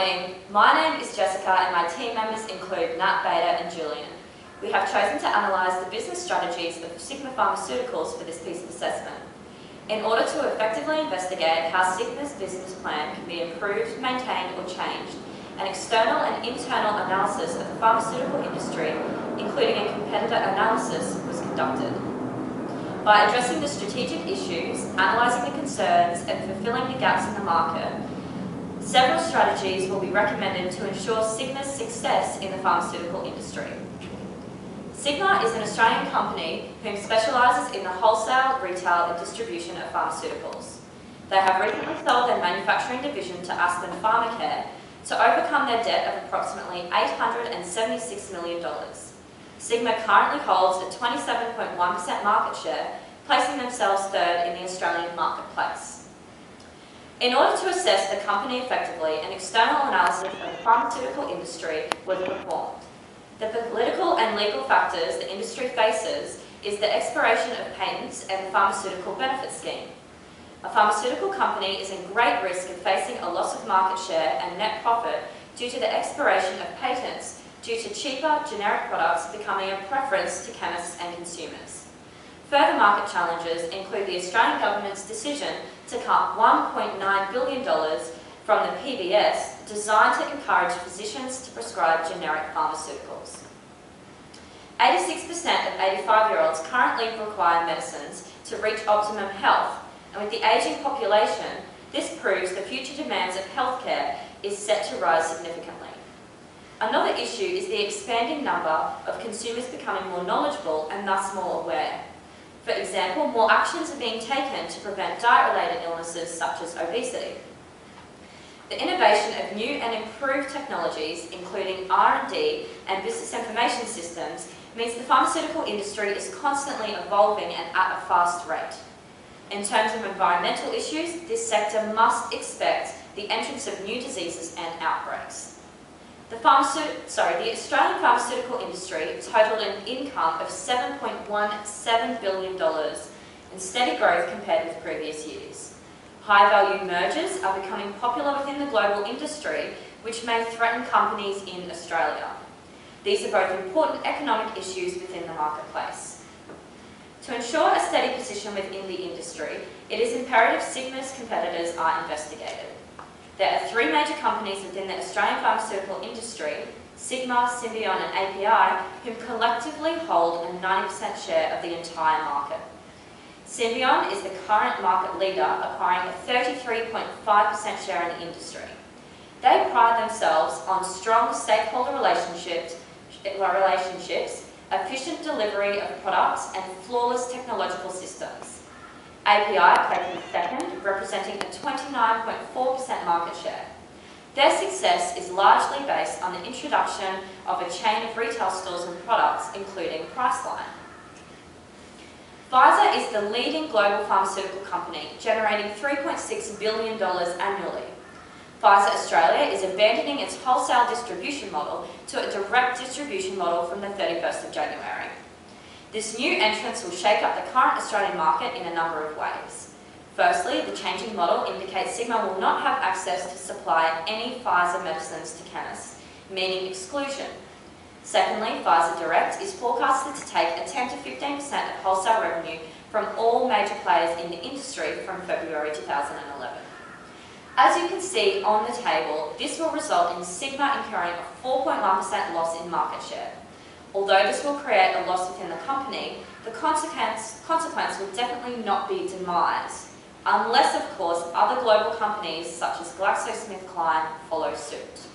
morning, my name is Jessica and my team members include Nat, Beta and Julian. We have chosen to analyse the business strategies of Sigma Pharmaceuticals for this piece of assessment, in order to effectively investigate how Sigma's business plan can be improved, maintained or changed. An external and internal analysis of the pharmaceutical industry, including a competitor analysis, was conducted. By addressing the strategic issues, analysing the concerns and fulfilling the gaps in the market, several strategies will be recommended to ensure Sigma's success in the pharmaceutical industry. Sigma is an Australian company who specialises in the wholesale, retail and distribution of pharmaceuticals. They have recently sold their manufacturing division to Aspen Pharmacare to overcome their debt of approximately $876 million. Sigma currently holds a 27.1% market share, placing themselves third in the Australian marketplace. In order to assess the company effectively, an external analysis of the pharmaceutical industry was performed. The political and legal factors the industry faces is the expiration of patents and the pharmaceutical benefit scheme. A pharmaceutical company is in great risk of facing a loss of market share and net profit due to the expiration of patents due to cheaper generic products becoming a preference to chemists and consumers. Further market challenges include the Australian government's decision to cut $1.9 billion from the PBS designed to encourage physicians to prescribe generic pharmaceuticals. 86% of 85-year-olds currently require medicines to reach optimum health, and with the ageing population, this proves the future demands of healthcare is set to rise significantly. Another issue is the expanding number of consumers becoming more knowledgeable and thus more aware. For example, more actions are being taken to prevent diet-related illnesses such as obesity. The innovation of new and improved technologies, including R&D and business information systems, means the pharmaceutical industry is constantly evolving and at a fast rate. In terms of environmental issues, this sector must expect the entrance of new diseases and outbreaks. The Australian pharmaceutical industry totaled an income of $7.17 billion in steady growth compared with previous years. High-value mergers are becoming popular within the global industry, which may threaten companies in Australia. These are both important economic issues within the marketplace. To ensure a steady position within the industry, it is imperative Sigma's competitors are investigated. There are three major companies within the Australian pharmaceutical industry, Sigma, Symbion and API, who collectively hold a 90% share of the entire market. Symbion is the current market leader, acquiring a 33.5% share in the industry. They pride themselves on strong stakeholder relationships, efficient delivery of products and flawless technological systems. API places second, representing a 29.4% market share. Their success is largely based on the introduction of a chain of retail stores and products, including Priceline. Pfizer is the leading global pharmaceutical company, generating $3.6 billion annually. Pfizer Australia is abandoning its wholesale distribution model to a direct distribution model from the 31st of January. This new entrance will shake up the current Australian market in a number of ways. Firstly, the changing model indicates Sigma will not have access to supply any Pfizer medicines to chemists, meaning exclusion. Secondly, Pfizer Direct is forecasted to take a 10 to 15% of wholesale revenue from all major players in the industry from February 2011. As you can see on the table, this will result in Sigma incurring a 4.1% loss in market share. Although this will create a loss within the company, the consequence will definitely not be demise, unless of course other global companies such as GlaxoSmithKline follow suit.